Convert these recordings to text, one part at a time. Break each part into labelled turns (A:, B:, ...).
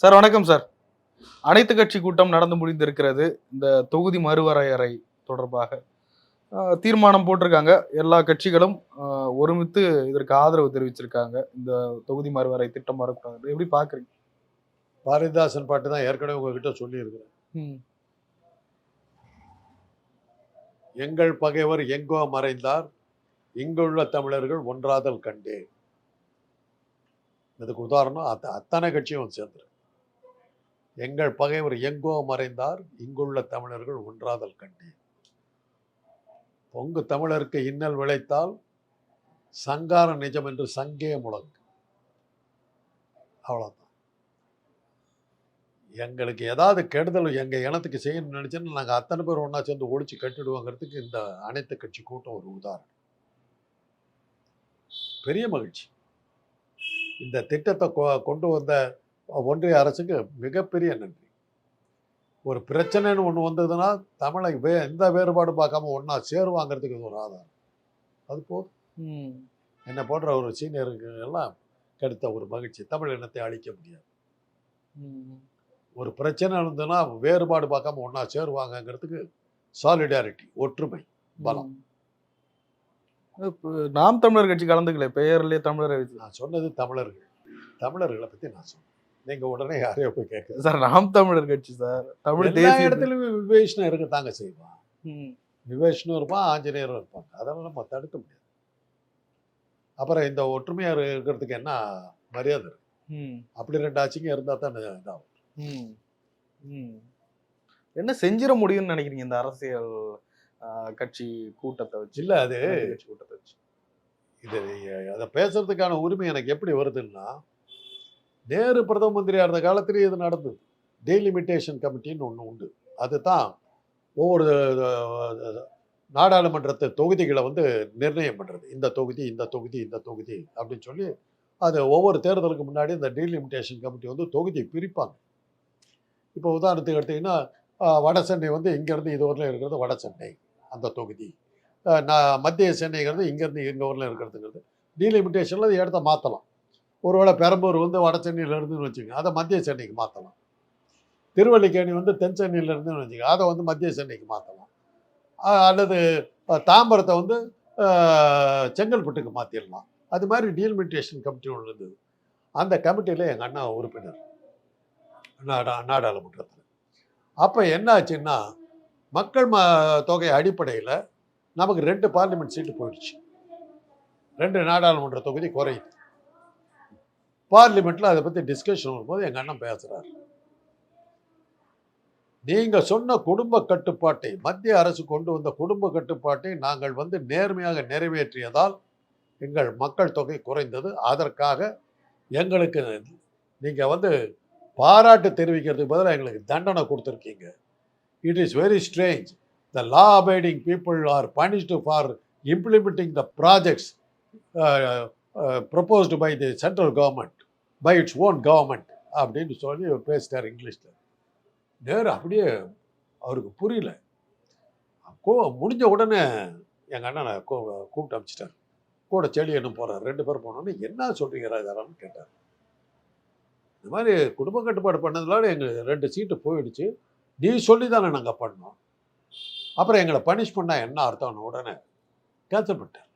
A: Sir வணக்கம் sir. அனைத்து கட்சி கூட்டம் நடந்து முடிந்திருக்கிறது. இந்த தொகுதி மறுவரையறை தொடர்பாக தீர்மானம் போட்டிருக்காங்க. எல்லா கட்சிகளும் ஒருமித்து இதற்கு ஆதரவு தெரிவிச்சிருக்காங்க. இந்த தொகுதி மறுவரை திட்டம் வரக்கூடாது. எப்படி பாக்குறீங்க?
B: பாரதிதாசன் பாட்டு தான் ஏற்கனவே உங்ககிட்ட சொல்லியிருக்கிறேன். எங்கள் பகைவர் எங்கோ மறைந்தார், இங்குள்ள தமிழர்கள் ஒன்றாதல் கண்டே. இதுக்கு உதாரணம் அத்தனை கட்சியும் சேர்ந்து. எங்கள் பகைவர் எங்கோ மறைந்தார், இங்குள்ள தமிழர்கள் ஒன்றாதல் கண்டே. பொங்கு தமிழருக்கு இன்னல் விளைத்தால் சங்காரம் நிஜம் என்று சங்கே முழங்கு. அவ்வளவுதான். எங்களுக்கு ஏதாவது கெடுதல் எங்க இனத்துக்கு செய்யணும்னு நினைச்சேன்னு நாங்கள் அத்தனை பேர் ஒன்றா சேர்ந்து ஒழிச்சு கட்டிடுவோங்கிறதுக்கு இந்த அனைத்து கட்சி கூட்டம் ஒரு உதாரணம். பெரிய மகிழ்ச்சி. இந்த திட்டத்தை கொண்டு வந்த ஒன்றிய அரசுக்கு மிகப்பெரிய நன்றி. ஒரு பிரச்சனைன்னு ஒன்று வந்ததுன்னா தமிழை எந்த வேறுபாடு பார்க்காம ஒன்றா சேருவாங்கிறதுக்கு இது ஒரு ஆதாரம். அது போதும். என்னை போன்ற ஒரு சீனியருக்கு எல்லாம் கிடைத்த ஒரு மகிழ்ச்சி. தமிழ் இனத்தை அழிக்க முடியாது. ஒரு பிரச்சனை இருந்ததுன்னா வேறுபாடு பார்க்காம ஒன்றா சேருவாங்கிறதுக்கு சாலிடாரிட்டி, ஒற்றுமை, பலம்.
A: நாம் தமிழர் கட்சி கலந்துக்கல, பெயர்லேயே தமிழர்.
B: நான் சொன்னது தமிழர்களை பற்றி நான் சொன்னேன். நீங்க உடனே யாரையோ போய் கேட்க
A: சார். நாம் தமிழர் கட்சி சார். தமிழ்
B: எல்லா இடத்துலையும் விவேஷனம் இருக்கத்தாங்க செய்வான். விவேஷனும் இருப்பான், ஆஞ்சநேயரும் இருப்பாங்க. அதெல்லாம் நம்ம தடுக்க முடியாது. அப்புறம் இந்த ஒற்றுமையா இருக்கிறதுக்கு என்ன மரியாதை இருக்கு? அப்படி ரெண்டு ஆட்சிங்க இருந்தா தான் இதாகும்.
A: என்ன செஞ்சிட முடியும்னு நினைக்கிறீங்க இந்த அரசியல் கட்சி கூட்டத்தை வச்சு?
B: இல்ல, அது கூட்டத்தை வச்சு இது அதை பேசுறதுக்கான உரிமை எனக்கு எப்படி வருதுன்னா, நேரு பிரதம மந்திரியா இருந்த காலத்திலேயே இது நடந்தது. டெலிமிட்டேஷன் கமிட்டின்னு ஒன்று உண்டு. அதுதான் ஒவ்வொரு நாடாளுமன்றத்து தொகுதிகளை நிர்ணயம் பண்ணுறது. இந்த தொகுதி இந்த தொகுதி இந்த தொகுதி அப்படின்னு சொல்லி அது ஒவ்வொரு தேர்தலுக்கு முன்னாடி இந்த டெலிமிட்டேஷன் கமிட்டி தொகுதி பிரிப்பாங்க. இப்போ உதாரணத்துக்கு எடுத்திங்கன்னா, வட சென்னை இங்கேருந்து இது ஊரில் இருக்கிறது வட சென்னை அந்த தொகுதி, மத்திய சென்னைங்கிறது இங்கேருந்து எங்கள் ஊரில் இருக்கிறதுங்கிறது டீலிமிட்டேஷனில் அது இடத்த மாற்றலாம். ஒருவேளை பெரம்பூர் வட சென்னையிலேருந்துன்னு வச்சுக்கோங்க, அதை மத்திய சென்னைக்கு மாற்றலாம். திருவல்லிக்கேணி தென் சென்னையிலேருந்துன்னு வச்சுக்கோங்க, அதை மத்திய சென்னைக்கு மாற்றலாம். அல்லது தாம்பரத்தை செங்கல்பட்டுக்கு மாற்றிடலாம். அது மாதிரி டீலிமிட்டேஷன் கமிட்டி ஒன்று இருந்தது. அந்த கமிட்டியில் எங்கள் அண்ணா உறுப்பினர் நாடாளுமன்றத்தில். அப்போ என்ன ஆச்சுன்னா, மக்கள் தொகை அடிப்படையில் நமக்கு 2 பார்லிமெண்ட் சீட்டு போயிடுச்சு. 2 நாடாளுமன்ற தொகுதி குறையுது. பார்லிமெண்ட்டில் அதை பற்றி டிஸ்கஷன் வரும்போது எங்கள் அண்ணன் பேசுகிறார். நீங்கள் சொன்ன குடும்ப கட்டுப்பாட்டை, மத்திய அரசு கொண்டு வந்த குடும்ப கட்டுப்பாட்டை நாங்கள் நேர்மையாக நிறைவேற்றியதால் எங்கள் மக்கள் தொகை குறைந்தது. அதற்காக எங்களுக்கு நீங்கள் பாராட்டு தெரிவிக்கிறதுக்கு பதிலாக எங்களுக்கு தண்டனை கொடுத்துருக்கீங்க. It is very strange. The law abiding people are punished for implementing the projects proposed by the central government by its own government அப்படின்னு சொல்லி பேசிட்டார் இங்கிலீஷில். நேரு அப்படியே அவருக்கு புரியல. முடிஞ்ச உடனே எங்கள் அண்ணனை கூப்பிட்டு அனுப்பிச்சிட்டார். கூட செளியனும் போகிறார். 2 பேர் போனோன்னு, என்ன சொல்கிறீங்க ராஜாராம்னு கேட்டார். இந்த மாதிரி குடும்ப கட்டுப்பாடு பண்ணதுனால எங்களுக்கு 2 சீட்டு போயிடுச்சு, நீ சொல்லி தானே நாங்கள் பண்ணோம், அப்புறம் எங்களை பனிஷ் பண்ணால் என்ன அர்த்தம்னு உடனே கேன்சல் பண்ணிட்டார்.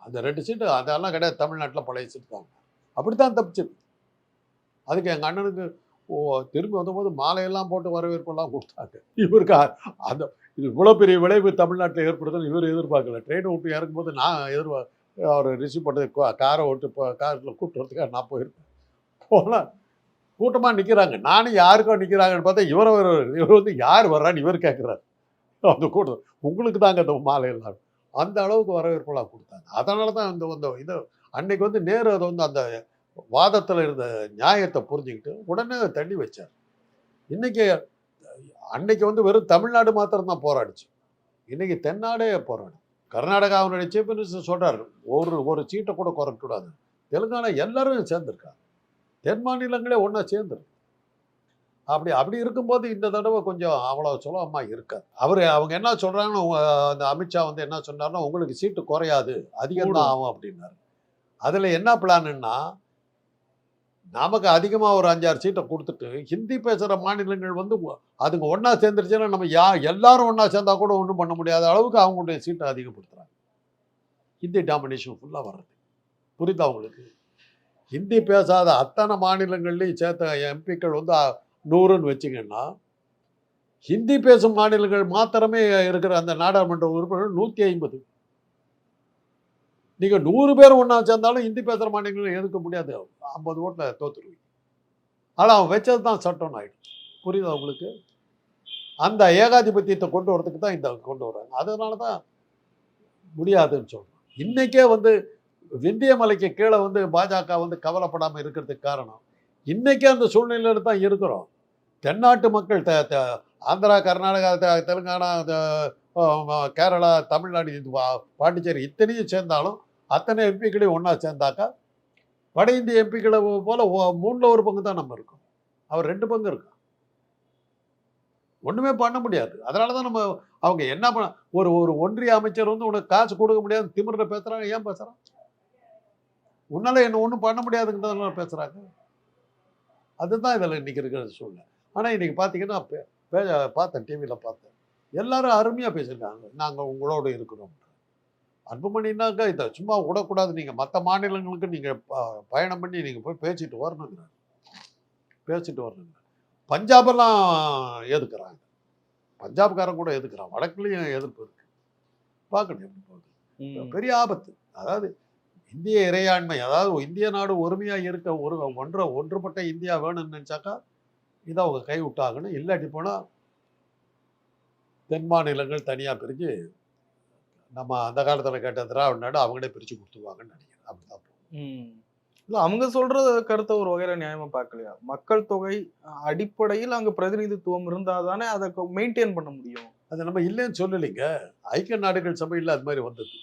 B: அந்த 2 சீட்டு அதெல்லாம் கிடையாது, தமிழ்நாட்டில் பழைய சீட்டு தாங்க. அப்படி தான் தப்பிச்சது. அதுக்கு எங்கள் அண்ணனுக்கு திரும்பி வந்தபோது மாலையெல்லாம் போட்டு வரவேற்பெல்லாம் கொடுத்தாங்க. இவருக்கு அந்த இது இவ்வளோ பெரிய விளைவு தமிழ்நாட்டில் ஏற்படுதுன்னு இவர் எதிர்பார்க்கல. ட்ரெயினை விட்டு இறக்கும்போது நான் அவர் ரிசீவ் பண்ணது காரை ஓட்டு காரில் கூப்பிட்டு வரதுக்காக நான் போயிருக்கேன். போகலாம், கூட்டமாக நிற்கிறாங்க. நானும் யாருக்கோ நிற்கிறாங்கன்னு பார்த்தா இவர் யார் வர்றான்னு இவர் கேட்குறாரு. அந்த கூட்டம் உங்களுக்கு தாங்க அந்த மாலையெல்லாம் அந்த அளவுக்கு வரவேற்பெல்லாம் கொடுத்தாங்க. அதனால தான் இந்த இது அன்னைக்கு நேரு அதை அந்த வாதத்தில் இருந்த நியாயத்தை புரிஞ்சுக்கிட்டு உடனே தள்ளி வச்சார். அன்னைக்கு வெறும் தமிழ்நாடு மாத்திரம்தான் போராடிச்சு. இன்னைக்கு தென்னாடே போராடும். கர்நாடகாவுடைய சீஃப் மினிஸ்டர் சொல்கிறார், ஒரு சீட்டை கூட குறைக்கூடாது. தெலுங்கானா எல்லாரும் சேர்ந்துருக்காங்க. தென் மாநிலங்களே ஒன்றா சேர்ந்துருக்கு. அப்படி இருக்கும்போது இந்த தடவை கொஞ்சம் அவ்வளோ சுலபமாக இருக்காது. அவங்க என்ன சொல்கிறாங்கன்னு அந்த அமித்ஷா என்ன சொன்னார்னா, உங்களுக்கு சீட்டு குறையாது, அதிகம் தான் ஆகும் அப்படின்னாரு. அதில் என்ன பிளான்னா, நமக்கு அதிகமாக ஒரு 5-6 சீட்டை கொடுத்துட்டு ஹிந்தி பேசுகிற மாநிலங்கள் வந்து அதுங்க ஒன்றா சேர்ந்துருச்சுன்னா நம்ம எல்லாரும் ஒன்றா சேர்ந்தா கூட ஒன்றும் பண்ண முடியாத அளவுக்கு அவங்களுடைய சீட்டை அதிகப்படுத்துகிறாங்க. ஹிந்தி டாமினேஷன் ஃபுல்லாக வர்றது. புரியுதா உங்களுக்கு? ஹிந்தி பேசாத அத்தனை மாநிலங்கள்லையும் சேர்த்த எம்பிக்கள் வந்து 100ன்னு வச்சிங்கன்னா, ஹிந்தி பேசும் மாநிலங்கள் மாத்திரமே இருக்கிற அந்த நாடாளுமன்ற உறுப்பினர்கள் 150. நீங்கள் 100 பேர் ஒன்றா சேர்ந்தாலும் ஹிந்தி பேசுகிற மாநிலங்களை எதிர்க்க முடியாது. 50 ஓட்டில் தோத்துருவீங்க. ஆனால் அவன் வச்சது தான் சட்டம்னு ஆகிடும். புரியுதா உங்களுக்கு? அந்த ஏகாதிபத்தியத்தை கொண்டு வரதுக்கு தான் இந்த கொண்டு வர்றாங்க. அதனால தான் முடியாதுன்னு சொல்கிறோம். இன்றைக்கே வந்து விந்திய மலைக்கு கீழே வந்து பாஜக வந்து கவலைப்படாமல் இருக்கிறதுக்கு காரணம், இன்றைக்கே அந்த சூழ்நிலையில் தான் இருக்கிறோம். தென்னாட்டு மக்கள் ஆந்திரா, கர்நாடகா, தெலுங்கானா, கேரளா, தமிழ்நாடு, பாண்டிச்சேரி இத்தனையும் சேர்ந்தாலும் அத்தனை எம்பிக்களையும் ஒன்றா சேர்ந்தாக்கா வட இந்திய எம்பிக்களை போல 1/3 பங்கு தான் நம்ம இருக்கோம். அவர் 2 பங்கு இருக்கோம். ஒன்றுமே பண்ண முடியாது. அதனால தான் நம்ம அவங்க என்ன பண்ண ஒரு ஒன்றிய அமைச்சர் வந்து உனக்கு காசு கொடுக்க முடியாது திமிர்ல பேசுகிறாங்க. ஏன் பேசுகிறான்? உன்னால என்ன ஒன்றும் பண்ண முடியாதுங்கிறதுனால பேசுகிறாங்க. அதுதான் இதில் இன்றைக்கி இருக்கிற சூழ்நிலை. ஆனால் இன்றைக்கி பார்த்தீங்கன்னா பார்த்தேன், டிவியில் பார்த்தேன், எல்லாரும் அருமையாக பேசியிருக்காங்க. நாங்கள் உங்களோடு இருக்கிறோம். அன்புமணினாக்கா இதை சும்மா விடக்கூடாது. நீங்கள் மற்ற மாநிலங்களுக்கு நீங்கள் பயணம் பண்ணி நீங்கள் போய் பேசிட்டு வரணுங்கிறாங்க. பஞ்சாபெல்லாம் எதுக்குறாங்க. பஞ்சாப்காரன் கூட எதுக்குறான். வடக்குலையும் எதிர்ப்பு இருக்கு. பார்க்கணும் எப்படி போகுது. பெரிய ஆபத்து. அதாவது இந்திய இறையாண்மை, அதாவது இந்திய நாடு ஒருமையாக இருக்க ஒன்றுபட்ட இந்தியா வேணும்னு நினச்சாக்கா இதை அவங்க கை விட்டாங்கன்னு. இல்லாட்டி போனால் தென் மாநிலங்கள் தனியாக பிரிஞ்சு நம்ம அந்த காலத்தில் கேட்ட திராவிட நாடு அவங்களே பிரித்து கொடுத்துருவாங்கன்னு நினைக்கிறேன். அப்படிதான் போகும்.
A: இல்லை, அவங்க சொல்ற கருத்தை ஒரு வகையில நியாயமா பார்க்கலையா? மக்கள் தொகை அடிப்படையில் அங்க பிரதிநிதித்துவம் இருந்தாதானே அதை மெயின்டைன் பண்ண முடியும்.
B: அது நம்ம இல்லைன்னு சொல்லலைங்க. ஐக்கிய நாடுகள் சபையில் அது மாதிரி வந்தது.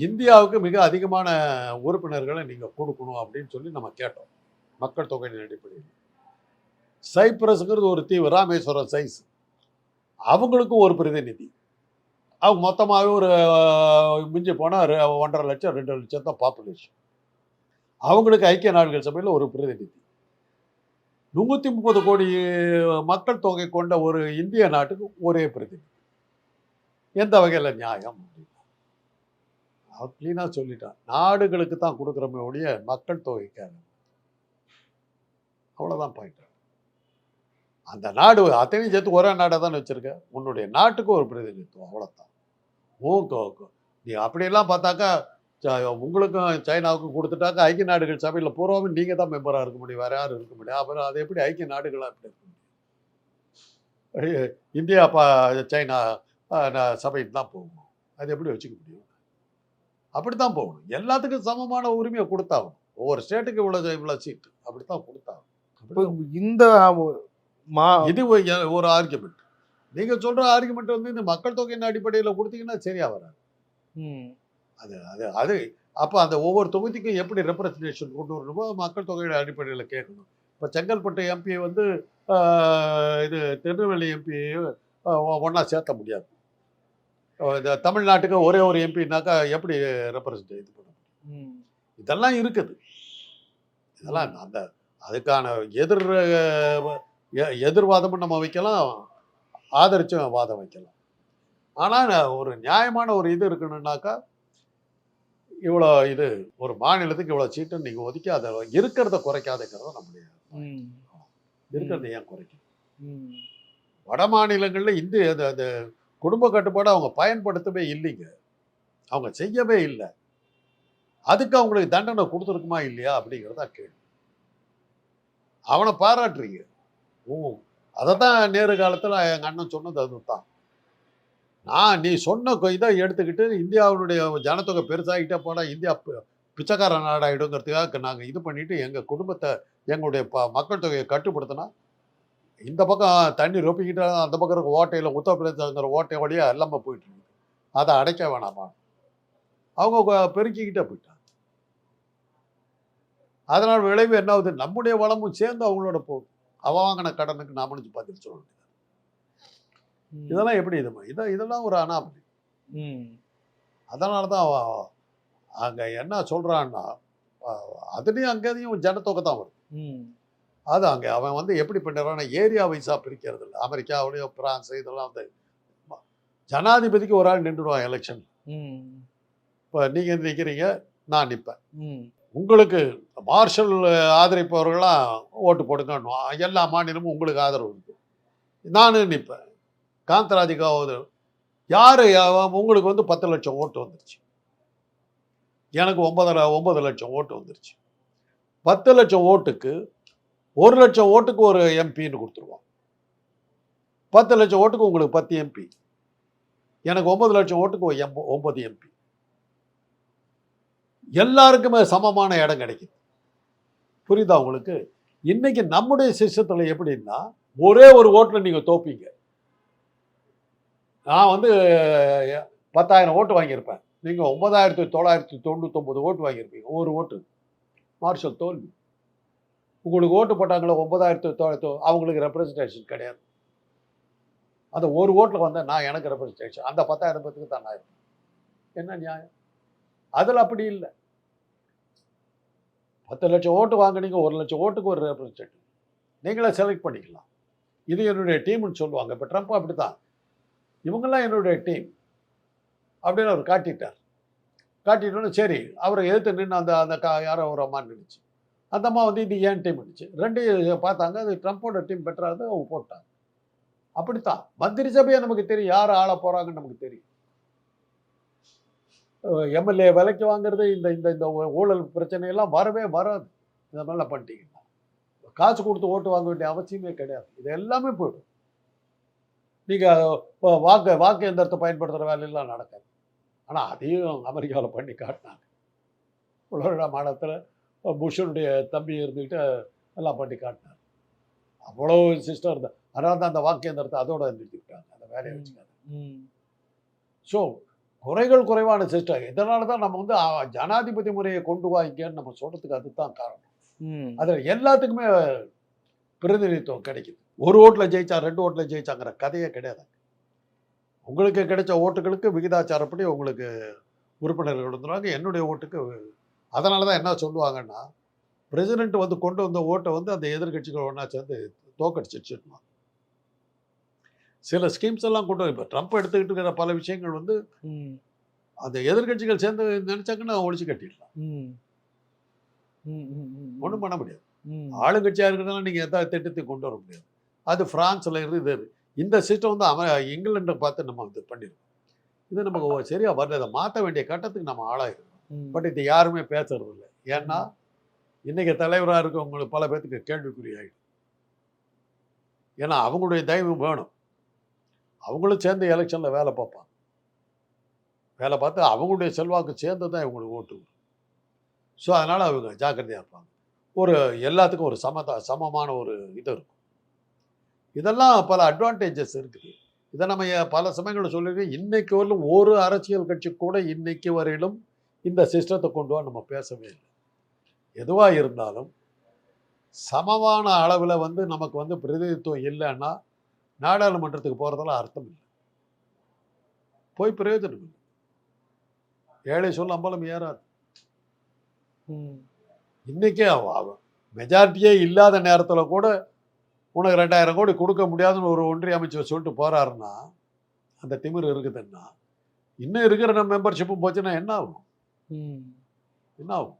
B: இந்தியாவுக்கு மிக அதிகமான உறுப்பினர்களை நீங்கள் கொடுக்கணும் அப்படின்னு சொல்லி நம்ம கேட்டோம் மக்கள் தொகையின் அடிப்படையில். சைப்ரஸுங்கிறது ஒரு தீவு, ராமேஸ்வரம் சைஸ், அவங்களுக்கும் ஒரு பிரதிநிதி. அவங்க மொத்தமாகவே ஒரு மிஞ்சி போனால் 1.5 லட்சம் 2 லட்சம் தான் பாப்புலேஷன். அவங்களுக்கு ஐக்கிய நாடுகள் சபையில் ஒரு பிரதிநிதி. 130 கோடி மக்கள் தொகை கொண்ட ஒரு இந்திய நாட்டுக்கு ஒரே பிரதிநிதி. எந்த வகையில் நியாயம்? அவர் கிளீனாக சொல்லிட்டான், நாடுகளுக்கு தான் கொடுக்குறமே ஒழிய மக்கள் தொகைக்காக. அவ்வளோதான் பாயிண்ட். அந்த நாடு அத்தனையும் சேர்த்து ஒரே நாடை தான் வச்சுருக்க. உன்னுடைய நாட்டுக்கு ஒரு பிரதிநிதித்துவம், அவ்வளோதான். நீ அப்படியெல்லாம் பார்த்தாக்கா உங்களுக்கும் சைனாவுக்கும் கொடுத்துட்டாக்கா ஐக்கிய நாடுகள் சபையில் பூர்வமே நீங்கள் தான் மெம்பராக இருக்க முடியும், வேறு யாரும் இருக்க முடியும். அப்புறம் அது எப்படி ஐக்கிய நாடுகளாக எப்படி இருக்க முடியும்? இந்தியா சைனா சபைக்கு தான் போகணும். அது எப்படி வச்சுக்க முடியும்? அப்படி தான் போகணும். எல்லாத்துக்கும் சமமான உரிமையை கொடுத்தாகும். ஒவ்வொரு ஸ்டேட்டுக்கு இவ்வளோ சீட்டு அப்படி தான் கொடுத்தாகும்.
A: இந்த
B: இது ஒரு ஆர்குமெண்ட். நீங்கள் சொல்கிற ஆர்குமெண்ட் வந்து இந்த மக்கள் தொகையின் அடிப்படையில் கொடுத்தீங்கன்னா சரியா வராது. அது அது அது அப்போ அந்த ஒவ்வொரு தொகுதிக்கும் எப்படி ரெப்ரசன்டேஷன் கொண்டு வரணுமோ மக்கள் தொகையோட அடிப்படையில் கேட்கணும். இப்போ செங்கல்பட்டு எம்பி வந்து இது திருநெல்வேலி எம்பி ஒன்றா சேர்த்த முடியாது. இந்த தமிழ்நாட்டுக்கு ஒரே ஒரு எம்பினாக்கா எப்படி ரெப்ரசன்ட் இது பண்ண முடியும்? இதெல்லாம் இருக்குது. இதெல்லாம் அந்த அதுக்கான எதிர்வாதமும் நம்ம வைக்கலாம், ஆதரிச்சும் வாதம் வைக்கலாம். ஆனால் ஒரு நியாயமான ஒரு இது இருக்கணும்னாக்கா இவ்வளோ இது ஒரு மாநிலத்துக்கு இவ்வளோ சீட்டுன்னு நீங்கள் ஒதுக்கி அதை இருக்கிறத குறைக்காதுங்கிறத நம்முடைய இருக்கிறத ஏன் குறைக்கும்? வட மாநிலங்களில் அந்த குடும்ப கட்டுப்பாடு அவங்க பயன்படுத்தவே இல்லைங்க, அவங்க செய்யவே இல்லை. அதுக்கு அவங்களுக்கு தண்டனை கொடுத்துருக்குமா இல்லையா அப்படிங்கிறதா கேள்வி. அவனை பாராட்டுறீங்க. அதை தான் நேரு காலத்தில் எங்கள் அண்ணன் சொன்னது அதுதான். நீ சொன்ன இதை எடுத்துக்கிட்டு இந்தியாவுடைய ஜனத்தொகை பெருசாகிட்டே போனால் இந்தியா பிச்சைக்கார நாடாகிடுங்கிறதுக்காக நாங்கள் இது பண்ணிவிட்டு எங்கள் குடும்பத்தை எங்களுடைய மக்கள் தொகையை கட்டுப்படுத்தினா இந்த பக்கம் தண்ணி ரொப்பிக்கிட்டு அந்த பக்கம் இருக்க ஓட்டையில் உத்தரப்பிரதேசங்கிற ஓட்டை வழியாக எல்லாமே போயிட்டு இருக்குது. அதை அடைக்க வேணாமா? அவங்க பெருக்கிக்கிட்டே போயிட்டாங்க. அதனால் விளைவு என்ன ஆகுது? நம்முடைய வளமும் சேர்ந்து அவங்களோட போகுது. வாங்கின கடனுக்கு நாம பதில் சொல்ல வேண்டியது. இதெல்லாம் எப்படி இதெல்லாம் ஒரு அனாமதி. அதனால தான் அங்கே என்ன சொல்கிறான்னா அதுலேயும் அங்கேயும் ஜனத்தொகை தான் வரும்.
A: ம்.
B: அது அங்கே அவன் வந்து எப்படி பண்ணுறான்னா ஏரியா வைஸாக பிரிக்கிறது இல்லை. அமெரிக்காவிலேயோ பிரான்ஸ் இதெல்லாம் வந்து ஜனாதிபதிக்கு ஒரு ஆள் நின்றுடுவான் எலெக்ஷன்.
A: ம்.
B: இப்போ நீங்கள் நிற்கிறீங்க, நான் நிற்பேன்.
A: ம்.
B: உங்களுக்கு மார்ஷல் ஆதரிப்பவர்களாம் ஓட்டு போடுங்கன்னு எல்லா மாநிலமும் உங்களுக்கு ஆதரவு இருக்கு. நானும் நிற்பேன். காந்தராஜுக்காவது யார் உங்களுக்கு வந்து 10 லட்சம் ஓட்டு வந்துருச்சு, எனக்கு 9 லட்சம் ஓட்டு வந்துருச்சு. 10 லட்சம் ஓட்டுக்கு 1 லட்சம் ஓட்டுக்கு ஒரு எம்பின்னு கொடுத்துருவோம். 10 லட்சம் ஓட்டுக்கு உங்களுக்கு 10 எம்பி, எனக்கு 9 லட்சம் ஓட்டுக்கு 9 எம்பி. எல்லாருக்குமே சமமான இடம் கிடைக்குது. புரியுதா உங்களுக்கு? இன்னைக்கு நம்முடைய சிஸ்டத்தில் எப்படின்னா ஒரே ஒரு ஓட்டில் நீங்கள் தோப்பீங்க. நான் வந்து 10,000 ஓட்டு வாங்கியிருப்பேன், நீங்கள் 9,999 ஓட்டு வாங்கியிருப்பீங்க. ஒரு ஓட்டு மார்ஷல் தோல்வி. உங்களுக்கு ஓட்டு போட்டாங்களோ 9,000 அவங்களுக்கு ரெப்ரஸன்டேஷன் கிடையாது. அந்த ஒரு ஓட்டில் வந்தால் நான் எனக்கு ரெப்ரஸன்டேஷன், அந்த 10,000 பேருக்கு தான் நான் இருப்பேன். என்ன நியாயம்? அதில் அப்படி இல்லை. 10 லட்சம் ஓட்டு வாங்கினீங்க, 1 லட்சம் ஓட்டுக்கு ஒரு ரெப்ரஸன்டேட்டிவ் நீங்களே செலக்ட் பண்ணிக்கலாம். இது என்னுடைய டீம்னு சொல்லுவாங்க. இப்போ ட்ரம்ப் அப்படி தான், இவங்கெல்லாம் என்னுடைய டீம் அப்படின்னு அவர் காட்டிட்டார். காட்டிட்டோன்னு சரி அவரை எதிர்த்து நின்று அந்த யாரோ ஒரு அம்மா நின்றுச்சு. அந்த அம்மா வந்து இது ஏன் டீம் இருந்துச்சு, ரெண்டையும் பார்த்தாங்க. அது ட்ரம்ப்போட டீம் பெட்டராக அவங்க போட்டாங்க. அப்படித்தான் மந்திரி சபையை நமக்கு தெரியும், யார் ஆள போகிறாங்கன்னு நமக்கு தெரியும். எம்எல்ஏ விலைக்கு வாங்குறது இந்த இந்த இந்த ஊழல் பிரச்சனையெல்லாம் வரவே வராது. இந்த மாதிரிலாம் பண்ணிட்டீங்கன்னா காசு கொடுத்து ஓட்டு வாங்க வேண்டிய அவசியமே கிடையாது. இது எல்லாமே போய்டும். நீங்கள் வாக்கு எந்திரத்தை பயன்படுத்துகிற வேலையெல்லாம் நடக்காது. ஆனால் அதையும் அமெரிக்காவில் பண்ணி காட்டினாங்க. புளோரிடா மாநிலத்தில் புஷனுடைய தம்பி இருந்துக்கிட்டு எல்லாம் பண்ணி காட்டினார். அவ்வளோ சிஸ்டம் இருந்தால் அதனால தான் அந்த வாக்கு எந்திரத்தை அதோட நிறுத்திக்கிட்டாங்க, அந்த வேலையை வச்சுக்காங்க. ஸோ குறைவான சிஸ்டம். இதனால தான் நம்ம வந்து ஜனாதிபதி முறையை கொண்டு வாங்கிக்கன்னு நம்ம சொல்கிறதுக்கு அதுதான் காரணம். அதில் எல்லாத்துக்குமே பிரதிநிதித்துவம் கிடைக்குது. ஒரு ஓட்டில் ஜெயிச்சா 2 ஓட்டில் ஜெயிச்சாங்கிற கதையே கிடையாது. உங்களுக்கு கிடைச்ச ஓட்டுகளுக்கு விகிதாச்சாரப்படி உங்களுக்கு உறுப்பினர்கள் வந்துடுவாங்க. என்னுடைய ஓட்டுக்கு அதனால தான் என்ன சொல்லுவாங்கன்னா, பிரசிடென்ட் வந்து கொண்டு வந்த ஓட்டை வந்து அந்த எதிர்கட்சிகள் ஒன்றா சேர்ந்து தோக்கடிச்சிருச்சுமா. சில ஸ்கீம்ஸ் எல்லாம் கொண்டு இப்போ ட்ரம்ப் எடுத்துக்கிட்டு இருக்கிற பல விஷயங்கள் வந்து அந்த எதிர்கட்சிகள் சேர்ந்து நினைச்சாங்கன்னா ஒழிச்சு கட்டிடலாம். ஒன்றும் பண்ண முடியாது. ஆளுங்கட்சியாக இருக்கிறதுனால நீங்கள் எதாவது திட்டத்தை கொண்டு வர முடியாது. அது ஃப்ரான்ஸில் இருந்து இந்த சிஸ்டம் வந்து இங்கிலாண்டை பார்த்து நம்ம இது பண்ணிடுவோம். இது நமக்கு சரியாக வரல. இதை மாற்ற வேண்டிய கட்டத்துக்கு நம்ம ஆளாயிருக்கோம். பட் இது யாருமே பேசுறது இல்லை. ஏன்னா இன்றைக்கி தலைவராக இருக்கவங்களுக்கு பல பேர்த்துக்கு கேள்விக்குறியாயிடும். ஏன்னா அவங்களுடைய தயவு வேணும். அவங்களும் சேர்ந்து எலெக்ஷனில் வேலை பார்ப்பாங்க. வேலை பார்த்து அவங்களுடைய செல்வாக்கு சேர்ந்து தான் இவங்களுக்கு ஓட்டு. ஸோ அதனால் அவங்க ஜாக்கிரதையாக இருப்பாங்க. ஒரு எல்லாத்துக்கும் ஒரு சமமான ஒரு இது இருக்கும். இதெல்லாம் பல அட்வான்டேஜஸ் இருக்குது. இதை நம்ம பல சமயங்களில் சொல்லியிருக்கோம். இன்றைக்கு வரலும் ஒரு அரசியல் கட்சி கூட இன்றைக்கு வரையிலும் இந்த சிஸ்டத்தை கொண்டு வா நம்ம பேசவே இல்லை. எதுவாக இருந்தாலும் சமமான அளவில் வந்து நமக்கு வந்து பிரதிநிதித்துவம் இல்லைன்னா நாடாளுமன்றத்துக்கு போகிறதெல்லாம் அர்த்தம் இல்லை, போய் பிரயோஜனம் இல்லை. ஏழை சொல்ல அம்பலம் ஏறாது. இன்றைக்கே மெஜாரிட்டியே இல்லாத நேரத்தில் கூட உனக்கு 2,000 கோடி கொடுக்க முடியாதுன்னு ஒரு ஒன்றிய அமைச்சர் சொல்லிட்டு போகிறாருன்னா அந்த திமிர் இருக்குதுன்னா, இன்னும் இருக்கிற நம்ம மெம்பர்ஷிப்பும் போச்சுன்னா என்ன ஆகும்? என்ன ஆகும்?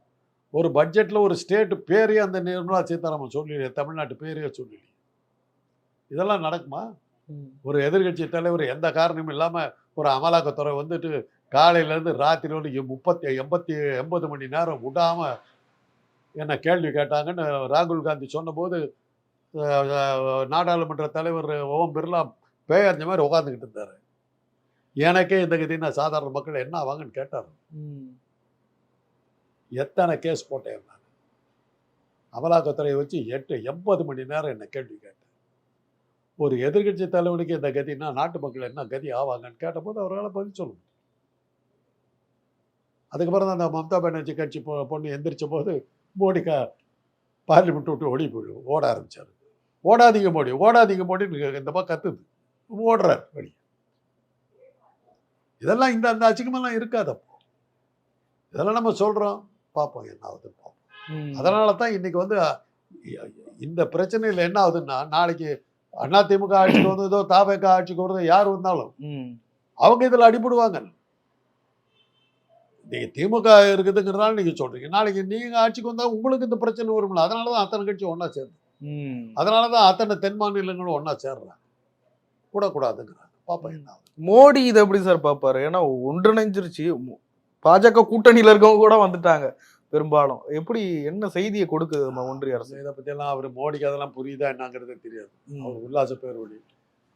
B: ஒரு பட்ஜெட்டில் ஒரு ஸ்டேட்டு பேரே அந்த நிர்மலா சீதாராமன் சொல்லலையே, தமிழ்நாட்டு பேரையே சொல்லலையே. இதெல்லாம் நடக்குமா? ஒரு எதிர்கட்சி தலைவர் எந்த காரணமும் இல்லாமல் ஒரு அமலாக்கத்துறை வந்துட்டு காலையிலேருந்து ராத்திரி வரைக்கும் 80 மணி நேரம் விடாமல் என்னை கேள்வி கேட்டாங்கன்னு ராகுல் காந்தி சொன்னபோது நாடாளுமன்ற தலைவர் ஓம் பிர்லா பேயறிஞ்ச மாதிரி உட்காந்துக்கிட்டு இருந்தார். எனக்கே இந்த கதினா சாதாரண மக்கள் என்ன ஆவாங்கன்னு கேட்டார். எத்தனை கேஸ் போட்டேன் நான் அமலாக்கத்துறையை வச்சு 80 மணி நேரம் என்னை கேள்வி கேட்டேன். ஒரு எதிர்கட்சி தலைவனுக்கு இந்த கதினா நாட்டு மக்கள் என்ன கதி ஆவாங்கன்னு கேட்டபோது அவரால் பதில் சொல்ல முடியும். அதுக்கப்புறம் தான் அந்த மம்தா பானர்ஜி கட்சி பொண்ணு எந்திரிச்ச போது மோடி பார்லிமெண்ட் விட்டு ஓட ஆரம்பித்தார். ஓடாதீங்க மோடின்னு இந்த பக்கம் கத்துது, ஓடுறார் வழி. இதெல்லாம் இந்த அச்சிங்கமெல்லாம் இருக்காது. அப்போ இதெல்லாம் நம்ம சொல்கிறோம், பார்ப்போம் என்ன ஆகுதுன்னு பார்ப்போம். அதனால தான் இன்னைக்கு வந்து இந்த பிரச்சனையில் என்ன ஆகுதுன்னா, நாளைக்கு அதிமுக ஆட்சிக்கு வந்ததோ தாவேக ஆட்சிக்கு வருதோ யார் வந்தாலும் அவங்க இதில் அடிபடுவாங்க. நீங்க திமுக இருக்குதுங்கிறதால நீங்க சொல்றீங்க, நாளைக்கு நீங்க ஆட்சிக்கு வந்தா உங்களுக்கு இந்த பிரச்சனை வரும்ல. அதனாலதான் அத்தனை கட்சி ஒன்னா சேருது. அதனாலதான் அத்தனை தென் மாநிலங்களும் ஒன்னா சேர்றாங்க. கூடாதுங்கிறாங்க. பாப்பா என்ன ஆகுது.
A: மோடி இதை எப்படி சார் பாப்பாரு? ஏன்னா ஒன்றிணைஞ்சிருச்சு, பாஜக கூட்டணியில இருக்கவங்க கூட வந்துட்டாங்க பெரும்பாலும். எப்படி என்ன செய்தியை கொடுக்குது நம்ம ஒன்றிய அரசு?
B: இதை பத்தி எல்லாம் அவர் மோடிக்கு அதெல்லாம் புரியுதா என்னங்கிறது தெரியாது. அவர் உல்லாச பேர் வழி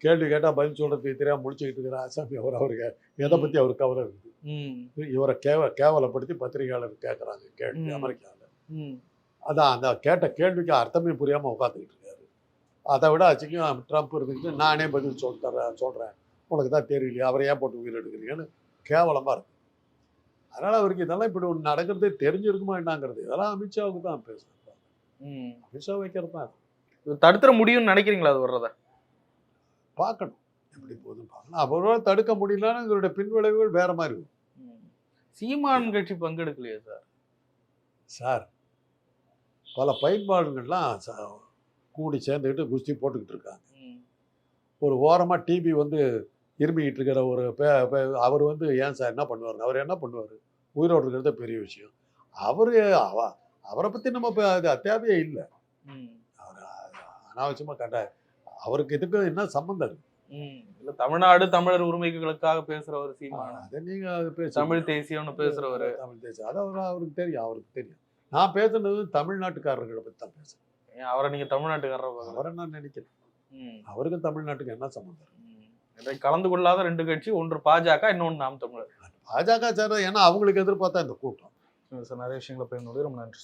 B: கேள்வி கேட்டா பதில் சொல்றதுக்கு தெரியாம முடிச்சுக்கிட்டு இருக்கிற ஆசாமி அவருக்கு எதை பத்தி அவர் கவலை இருக்குது. இவரை கேவலப்படுத்தி பத்திரிகையாளர் கேட்கறாங்க கேள்வி அமெரிக்காவில். அதான் அந்த கேட்ட கேள்விக்கு அர்த்தமே புரியாம உட்காந்துக்கிட்டு இருக்காரு. அதை விட ஆச்சுக்கும் ட்ரம்ப் இருந்துக்கிட்டு நானே பதில் சொல்றேன் உனக்கு தான் தெரியலையா, அவரை ஏன் போட்டு உயிர் எடுக்கிறீங்கன்னு கேவலமா இருக்கு. அதனால அவருக்கு இதெல்லாம் இப்படி ஒன்று நடக்கிறதே தெரிஞ்சிருக்குமா என்னங்கிறது இதெல்லாம் அமித்ஷாவுக்கு தான் பேசுறாங்க. அமித்ஷா வைக்கிறது தான்
A: தடுத்துற முடியும்னு நினைக்கிறீங்களா? அது வர்றத
B: பார்க்கணும், எப்படி போகுதுன்னு பார்க்கணும். அவரோட தடுக்க முடியலன்னு இதோட பின்விளைவுகள் வேற மாதிரி இருக்கும்.
A: சீமான் கட்சி பங்கெடுக்கலையா சார்?
B: சார் பல பயன்பாடுகள்லாம் கூடி சேர்ந்துக்கிட்டு குஸ்தி போட்டுக்கிட்டு இருக்காங்க. ஒரு ஓரமாக டிபி வந்து இருமிக்கிட்டு இருக்கிற ஒரு அவர் வந்து ஏன் சார் என்ன பண்ணுவார்? அவர் என்ன பண்ணுவார்? உயிரோடு இருக்கிறது பெரிய விஷயம். அவரை பற்றி நம்ம தேவையே இல்லை. அவர் அனாவசியமாக கேட்ட அவருக்கு இதுக்கு என்ன சம்பந்தம் இருக்கு?
A: இல்ல தமிழ்நாடு தமிழர் உரிமைகளுக்காக பேசுறவர் சீமான்.
B: அதை நீங்க
A: தமிழ் தேசியம்னு பேசுறவர்.
B: தமிழ் தேசியம் அது அவருக்கு தெரியும். நான் பேசுனது தமிழ்நாட்டுக்காரர்களை பற்றி தான் பேசுறேன்.
A: அவரை நீங்க தமிழ்நாட்டுக்காரர்
B: அவரை நான் நினைக்கிறேன். அவருக்கும் தமிழ்நாட்டுக்கு என்ன சம்பந்தம்?
A: கலந்து கொள்ளாத ரெண்டு கட்சி, ஒன்று பாஜக, இன்னொன்று நாம் தமிழர்.
B: பாஜக சார், ஏன்னா அவங்களுக்கு எதிர்பார்த்தா இந்த கூட்டம்.
A: நிறைய விஷயங்களை பயனுள்ளது. ரொம்ப நன்றி.